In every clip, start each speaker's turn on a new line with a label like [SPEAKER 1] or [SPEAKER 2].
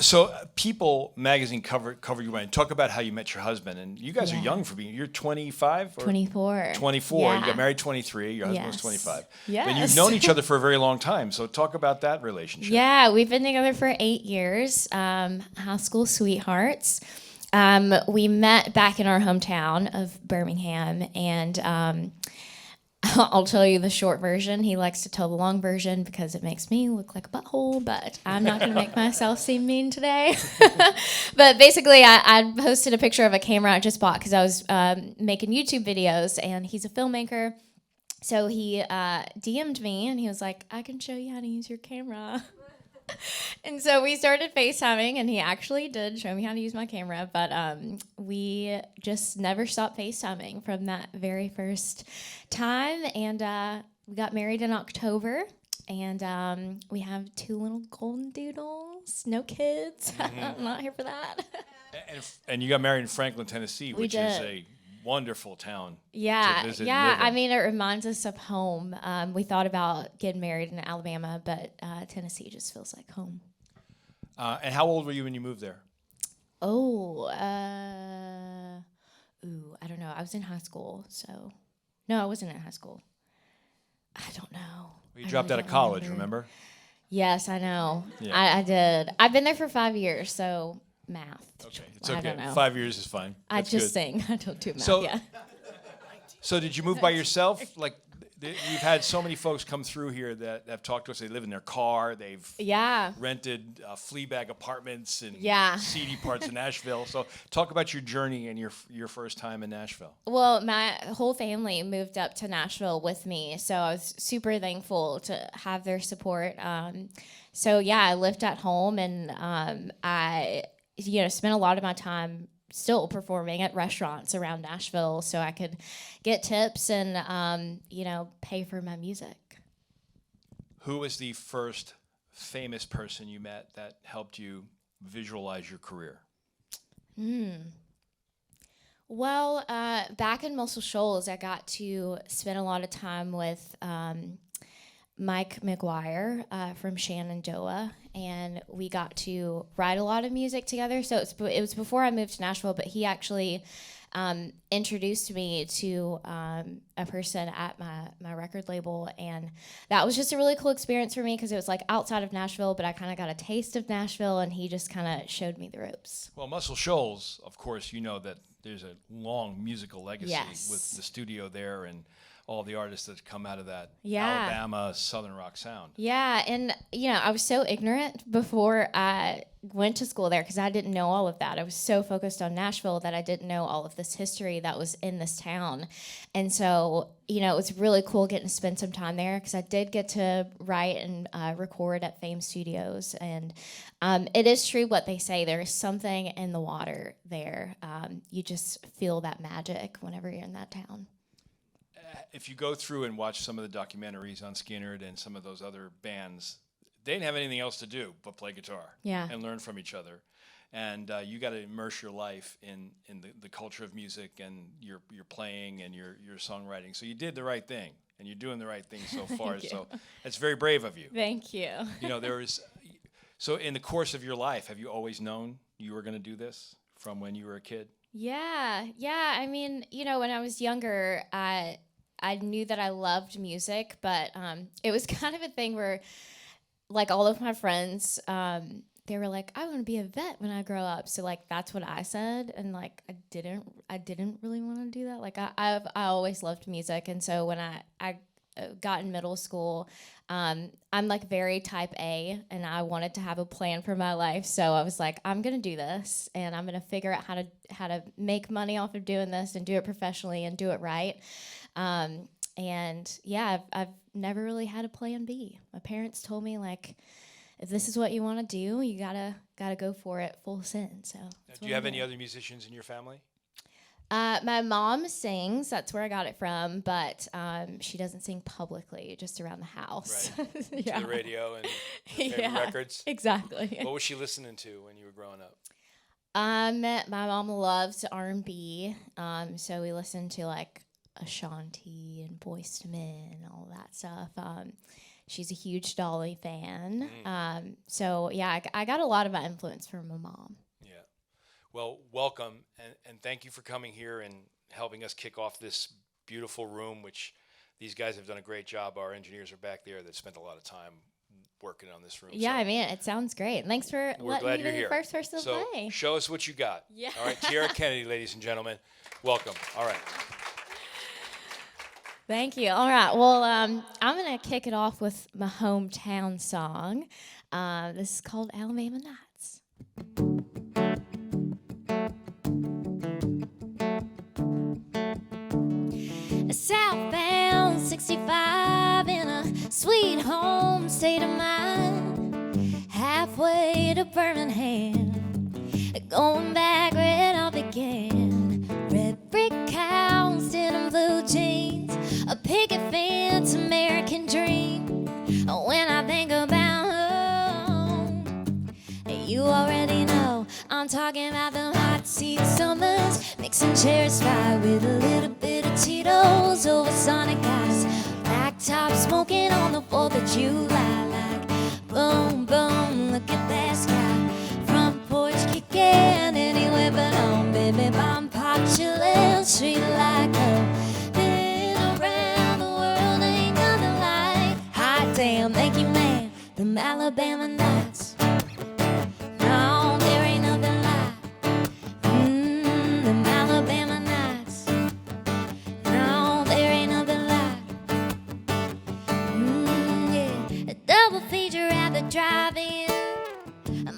[SPEAKER 1] So People magazine covered you and talk about how you met your husband, and you guys are young for being. You're 25 or
[SPEAKER 2] 24.
[SPEAKER 1] 24.
[SPEAKER 2] Yeah.
[SPEAKER 1] You got married 23. Your husband was
[SPEAKER 2] Yes.
[SPEAKER 1] 25.
[SPEAKER 2] Yes.
[SPEAKER 1] And you've known each other for a very long time. So talk about that relationship.
[SPEAKER 2] Yeah, we've been together for 8 years. High school sweethearts. We met back in our hometown of Birmingham, and I'll tell you the short version. He likes to tell the long version because it makes me look like a butthole, but I'm not going to make myself seem mean today. But basically, I posted a picture of a camera I just bought because I was making YouTube videos, and he's a filmmaker. So he DM'd me, and he was like, I can show you how to use your camera. And so we started FaceTiming, and he actually did show me how to use my camera, but we just never stopped FaceTiming from that very first time, and we got married in October, and we have 2 little golden doodles, no kids. I'm not here for that.
[SPEAKER 1] And you got married in Franklin, Tennessee, which is
[SPEAKER 2] did.
[SPEAKER 1] a wonderful town to
[SPEAKER 2] Yeah,
[SPEAKER 1] visit
[SPEAKER 2] yeah.
[SPEAKER 1] and live in.
[SPEAKER 2] I mean, it reminds us of home. We thought about getting married in Alabama, but Tennessee just feels like home.
[SPEAKER 1] And how old were you when you moved there?
[SPEAKER 2] Oh, I don't know. I was in high school, so no, I wasn't in high school. I don't know.
[SPEAKER 1] You dropped out of college, remember?
[SPEAKER 2] Yes, I know.
[SPEAKER 1] Yeah.
[SPEAKER 2] I did. I've been there for 5 years, so math.
[SPEAKER 1] Okay, it's
[SPEAKER 2] I
[SPEAKER 1] okay.
[SPEAKER 2] don't know.
[SPEAKER 1] 5 years is fine.
[SPEAKER 2] I
[SPEAKER 1] That's
[SPEAKER 2] just
[SPEAKER 1] good.
[SPEAKER 2] sing. I don't do math.
[SPEAKER 1] So-
[SPEAKER 2] Yeah.
[SPEAKER 1] So did you move by yourself? Like, you've had so many folks come through here that have talked to us. They live in their car. They've
[SPEAKER 2] Yeah.
[SPEAKER 1] rented flea bag apartments in
[SPEAKER 2] Yeah.
[SPEAKER 1] seedy parts of Nashville. So talk about your journey and your first time in Nashville.
[SPEAKER 2] Well, my whole family moved up to Nashville with me, so I was super thankful to have their support. So yeah, I lived at home, and I spent a lot of my time still performing at restaurants around Nashville, so I could get tips and pay for my music.
[SPEAKER 1] Who was the first famous person you met that helped you visualize your career?
[SPEAKER 2] Well, back in Muscle Shoals, I got to spend a lot of time with Mike McGuire from Shenandoah, and we got to write a lot of music together. So it was before I moved to Nashville, but he actually introduced me to a person at my record label, and that was just a really cool experience for me because it was like outside of Nashville, but I kind of got a taste of Nashville, and he just kind of showed me the ropes.
[SPEAKER 1] Well, Muscle Shoals, of course, you know that there's a long musical legacy
[SPEAKER 2] Yes.
[SPEAKER 1] with the studio there and all the artists that come out of that
[SPEAKER 2] Yeah.
[SPEAKER 1] Alabama Southern rock sound.
[SPEAKER 2] Yeah, and I was so ignorant before I went to school there because I didn't know all of that. I was so focused on Nashville that I didn't know all of this history that was in this town. And so, it was really cool getting to spend some time there because I did get to write and record at Fame Studios. And it is true what they say. There is something in the water there. You just feel that magic whenever you're in that town.
[SPEAKER 1] If you go through and watch some of the documentaries on Skynyrd and some of those other bands, they didn't have anything else to do but play guitar and learn from each other. And you got to immerse your life in the culture of music and your playing and your songwriting. So you did the right thing, and you're doing the right thing so far. So that's very brave of you.
[SPEAKER 2] Thank you.
[SPEAKER 1] So in the course of your life, have you always known you were going to do this from when you were a kid?
[SPEAKER 2] Yeah. I mean, when I was younger, I knew that I loved music, but it was kind of a thing where, like, all of my friends, they were like, I want to be a vet when I grow up. So, like, that's what I said, and like, I didn't really want to do that. Like, I always loved music, and so when I got in middle school, I'm like very type A, and I wanted to have a plan for my life. So I was like, I'm gonna do this, and I'm gonna figure out how to make money off of doing this and do it professionally and do it right. And yeah, I've never really had a plan B. My parents told me, like, if this is what you want to do, you gotta go for it full send. So
[SPEAKER 1] Do you have any other musicians in your family?
[SPEAKER 2] My mom sings. That's where I got it from, but she doesn't sing publicly, just around the house.
[SPEAKER 1] Right.
[SPEAKER 2] Yeah.
[SPEAKER 1] To the radio and favorite records?
[SPEAKER 2] Exactly.
[SPEAKER 1] What was she listening to when you were growing up?
[SPEAKER 2] My mom loves R&B, so we listened to like Ashanti and Boyz II Men and all that stuff. She's a huge Dolly fan. So, yeah, I got a lot of influence from my mom.
[SPEAKER 1] Yeah. Well, welcome, and thank you for coming here and helping us kick off this beautiful room, which these guys have done a great job. Our engineers are back there that spent a lot of time working on this room.
[SPEAKER 2] Yeah, I mean, it sounds great. Thanks for letting me be the first person to play.
[SPEAKER 1] Show us what you got.
[SPEAKER 2] Yeah.
[SPEAKER 1] All right, Tiera Kennedy, ladies and gentlemen. Welcome. All right.
[SPEAKER 2] Thank you. All right. Well, I'm going to kick it off with my hometown song. This is called Alabama Nights. Southbound 65 in a sweet home state of mind, halfway to Birmingham, going back where it all began. Red brick house, denim blue jeans, a picket fence, American dream. When I think about home, you already know I'm talking about the hot seat summers, mixing cherries pie with a little bit of Tito's over Sonic ice, blacktop smoking on the 4th of July, like boom, boom, look at that sky, front porch kicking anywhere but home, baby, I'm popular, street like home, been around the world, ain't nothing like, hot damn, make you mad, them Alabama nights. No, there ain't nothing like them Alabama nights. No, there ain't nothing like yeah. A double feature at the drive-in,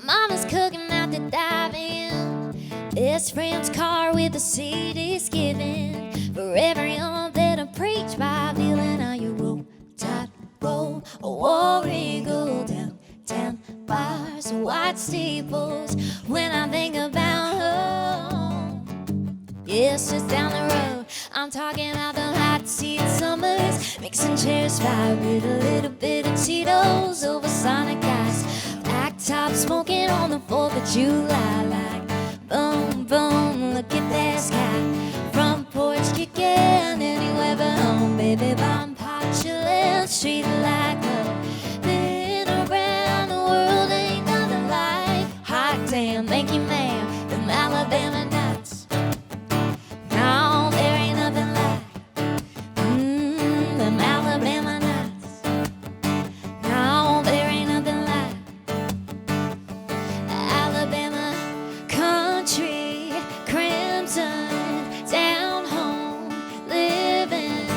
[SPEAKER 2] mama's cooking out the dive-in, best friend's car with the CDs given for every hump that I preach by feeling how you roll, tide, roll, a war eagle down bars, white steeples. When I think about home, yes, just down the road. I'm talking about the hot seat summers, mixing cherries pie with a little bit of Tito's over Sonic ice, blacktop smoking on the 4th of July, like boom, boom, look at that sky, front porch kicking anywhere but home, baby, I'm popular, street like home. Damn, make you mad, them Alabama nights. No, there ain't nothing like them Alabama nights. No, there ain't nothing like Alabama country, crimson, down home, living,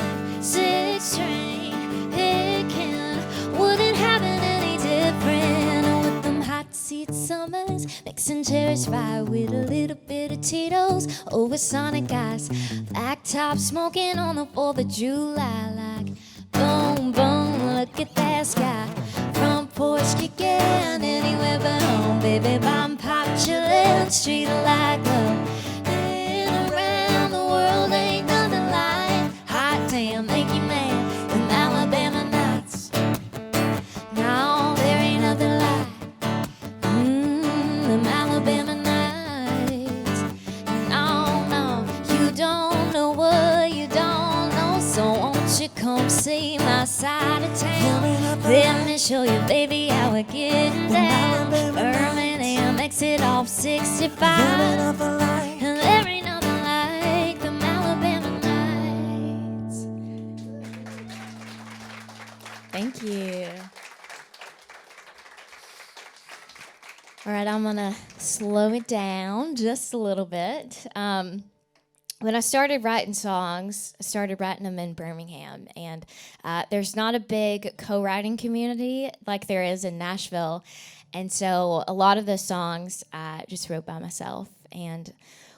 [SPEAKER 2] 6-string, picking, wouldn't happen any different with them hot seat summers. Mixing cherries pie with a little bit of Tito's over Sonic ice, blacktop smoking on the 4th of July, like boom, boom, look at that sky, front porch kicking anywhere but home, baby, I'm popular, street like love, been around the world, ain't nothing like, hot damn, make you mad, them Alabama nights. No, there ain't nothing like them Alabama nights. No, no, you don't know what you don't know, so won't you come see my side of town? Let me show you, baby, how we're getting down. Birmingham, exit off 65, and there ain't nothing like them Alabama nights. Thank you. All right, I'm going to slow it down just a little bit. When I started writing songs, I started writing them in Birmingham. And there's not a big co-writing community like there is in Nashville. And so a lot of the songs I just wrote by myself. And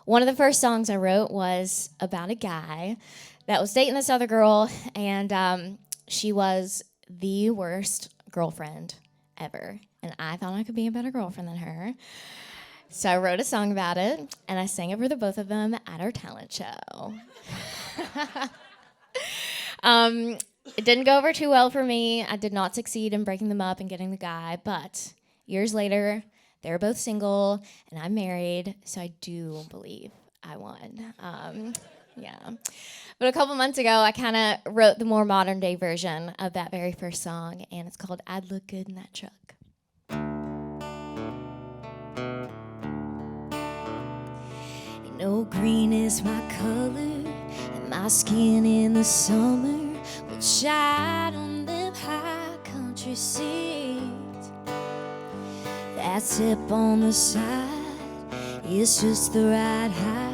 [SPEAKER 2] one of the first songs I wrote was about a guy that was dating this other girl. And she was the worst girlfriend ever. And I thought I could be a better girlfriend than her. So I wrote a song about it, and I sang it for the both of them at our talent show. It didn't go over too well for me. I did not succeed in breaking them up and getting the guy, but years later, they were both single, and I'm married, so I do believe I won. Yeah. But a couple months ago, I kind of wrote the more modern day version of that very first song, and it's called I'd Look Good in That Truck. You know, green is my color, and my skin in the summer would shine on them high country seats. That tip on the side is just the right height,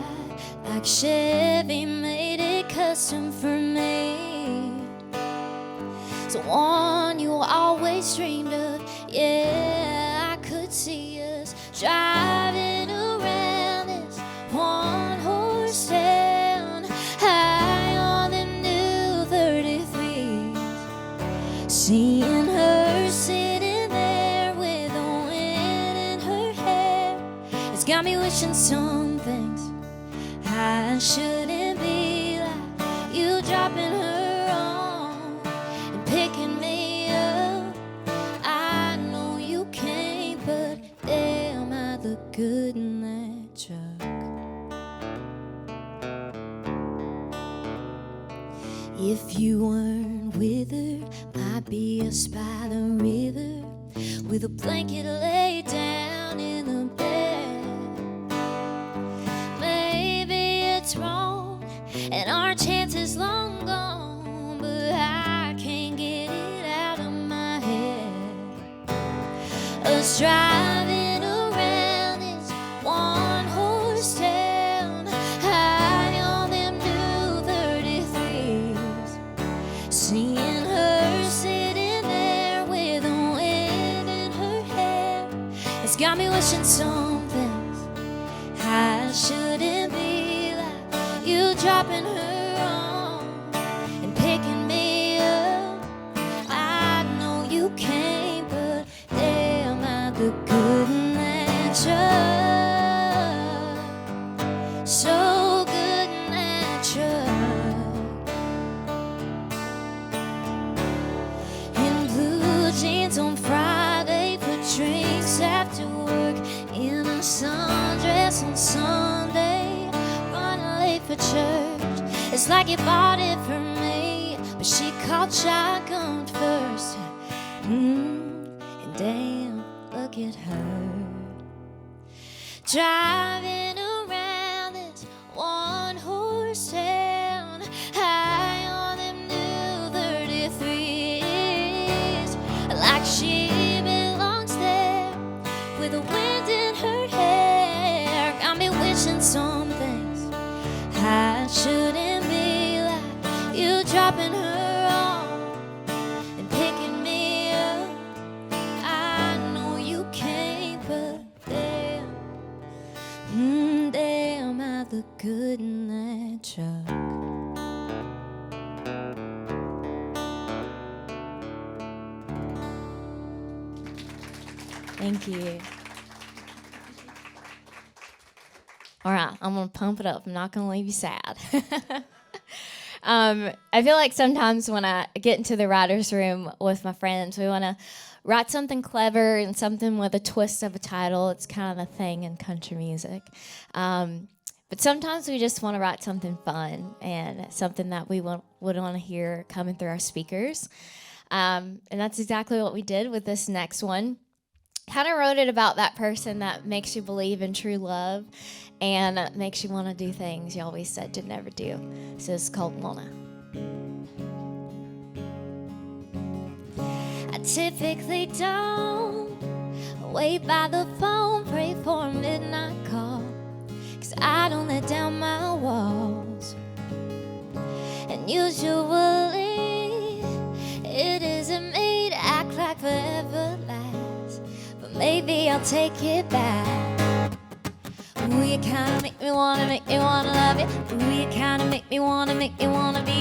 [SPEAKER 2] like Chevy made it custom for me. So one you always dreamed of, yeah, I could see us driving around this one-horse town, high on them new 33s, seeing her sitting there with the wind in her hair. It's got me wishing some things I shouldn't be, like you dropping her on and picking me up. I know you can't, but damn, I look good in that truck. If you weren't with her, I'd be us by the river with a blanket laid down in the bed. Maybe it's wrong and our chance is long gone, but I can't get it out of my head. Us driving around this one-horse town, high on them new 33s, seeing her sitting there with the wind in her hair. It's got me wishing some things I shouldn't be, like you dropping her on and picking me up. I know you can't, but damn, I look good in that truck. So good in that truck. In blue jeans on Friday for drinks after work, in a sundress on Sunday, running late for church. It's like you bought it for me, but she called shotgun first. And damn, look at her driving around this one-horse town, high on them new 33s, like she belongs there with the wind in her hair. Got me wishing some things I shouldn't be, like you dropping her on and picking me up. I know you can't, but damn, damn, I look good in that truck. Thank you. All right, I'm going to pump it up. I'm not going to leave you sad. I feel like sometimes when I get into the writer's room with my friends, we want to write something clever and something with a twist of a title. It's kind of a thing in country music. But sometimes we just want to write something fun and something that we would want to hear coming through our speakers. And that's exactly what we did with this next one. Kind of wrote it about that person that makes you believe in true love and makes you want to do things you always said you'd never do. So it's called Luna. I typically don't wait by the phone, pray for a midnight call, 'cause I don't let down my walls. And usually it isn't me to act like forever lasts, but maybe I'll take it back. Ooh, you kinda make me wanna love you. Ooh, you kinda make me wanna be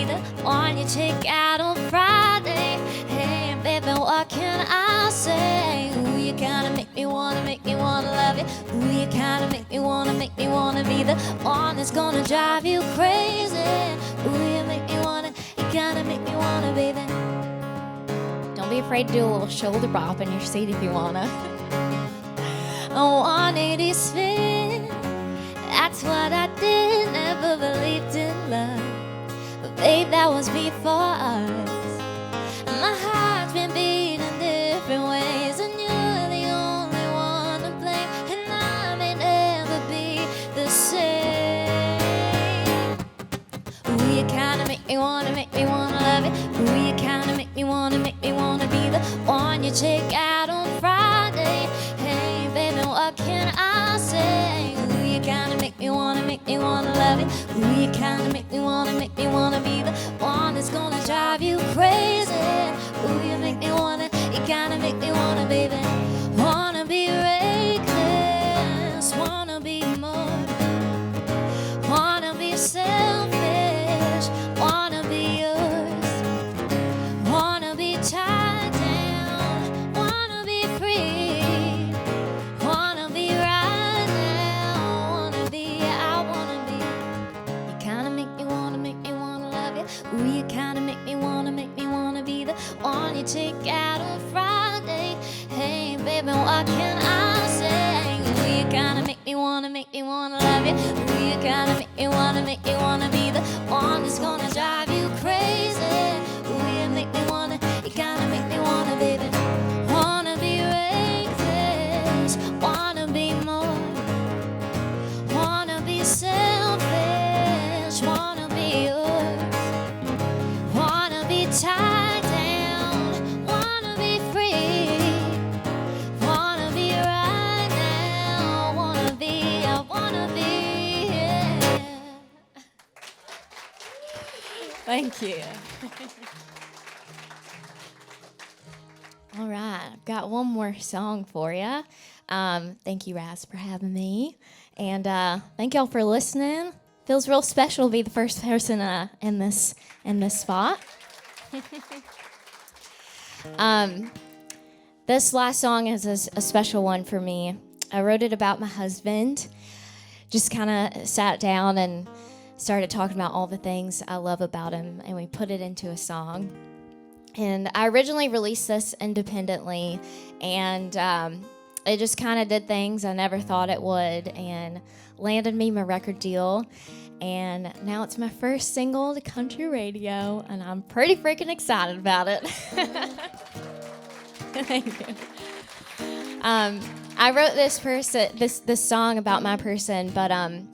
[SPEAKER 2] the one you take out on Friday. Hey, baby, what can I say? Ooh, you kinda make me wanna love you. Ooh, you kinda make me wanna be the one that's gonna drive you crazy. Ooh, you kinda make me wanna be the. Don't be afraid to do a little shoulder bop in your seat if you wanna. A 180 spin, that's what I did. Never believed in love. babe, that was before us. My heart's been beating different ways, and you're the only one to blame, and I may never be the same. Ooh, you kinda make me wanna love it. Ooh, you kinda make me wanna be the one you check out on Friday. Hey, baby, what can I say? Ooh, you kinda make me wanna love it. Ooh, you kinda make me wanna be the one that's gonna drive you crazy. Ooh, you kinda make me wanna, baby. Wanna be reckless, wanna be more, wanna be selfish, wanna be yours, wanna be tied down, wanna be free, wanna be right now, wanna be, I wanna be. You kinda make me wanna love you. Ooh, you kinda make me wanna be the one you take out on Friday. Hey, baby, what can I say? Ooh, you kinda make me wanna love you. Ooh, you kinda make me wanna be the one that's gonna drive you crazy. Ooh, you kinda make me wanna, baby. Wanna be reckless, wanna be more, wanna be selfish, wanna be yours, wanna be tied down, wanna be free, wanna be right now, wanna be, I wanna be, yeah. Thank you. All right, I've got one more song for you. Thank you, Raz, for having me. And thank y'all for listening. Feels real special to be the first person in this spot. This last song is a special one for me. I wrote it about my husband. Just kind of sat down and started talking about all the things I love about him, and we put it into a song. And I originally released this independently, and it just kind of did things I never thought it would, and landed me my record deal. And now it's my first single to country radio, and I'm pretty freaking excited about it. Thank you. I wrote this song about my person, but I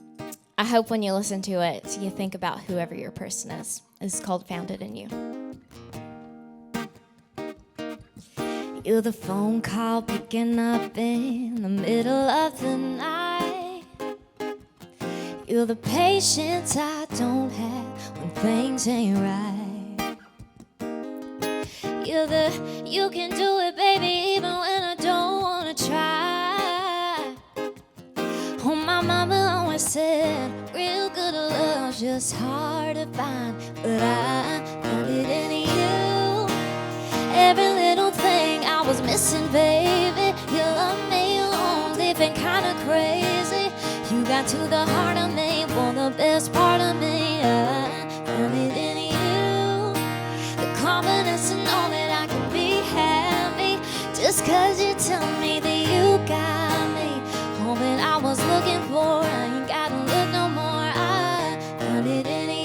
[SPEAKER 2] hope when you listen to it, you think about whoever your person is. It's called Found It in You. You're the phone call picking up in the middle of the night. You're the patience I don't have when things ain't right. You can do it, baby, even when I don't wanna try. Oh, my mama always said, real good love's just hard to find, but I found it in you. Every little thing I was missing, baby, you love me, you won't living kinda crazy. You got to the heart of me, for the best part of me, I found it in you. The confidence to know that I can be happy, just cause you tell me that you got me. All that I was looking for, I ain't gotta look no more, I found it in you.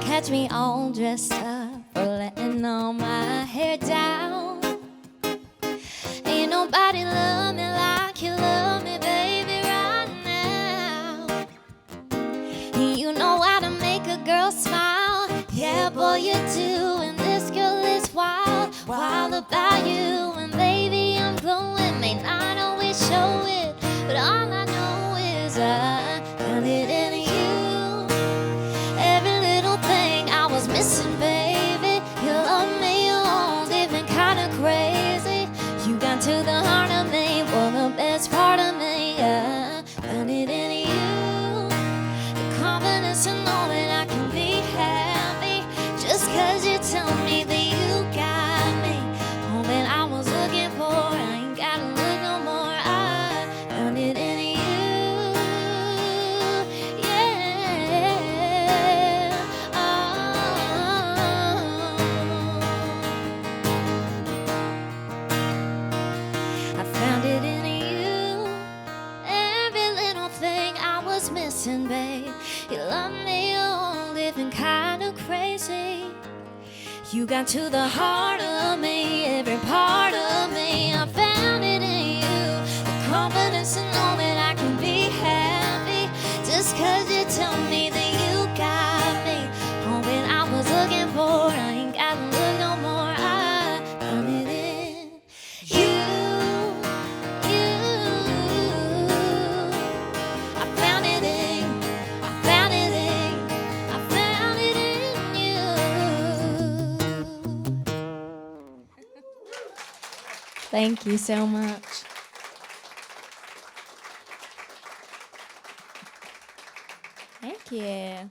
[SPEAKER 2] Catch me all dressed up or letting all my hair down. Ain't nobody love me like you love me, baby, right now. You know how to make a girl smile, yeah, boy, you do. And this girl is wild, wild about you. And baby, I'm glowing, may not always show it, but all I know is I found it in you. Missing, baby, you love me, you won't living kinda crazy. You got to the heart of me, for the best part of me, I found it in you. The confidence to know that I can be happy, just cause you tell me that you got me. All that I was looking for, I ain't gotta look no more, I found it in you. Yeah. You love me all different kind of crazy. You got to the heart of me, every part of me. I found it in you, the confidence to know that I can be happy. Just 'cause you tell me that you got me, all that I was looking for. I ain't gotta look no more. I found it in you. I found it in, I found it in, I found it in you. Thank you so much. Thank you.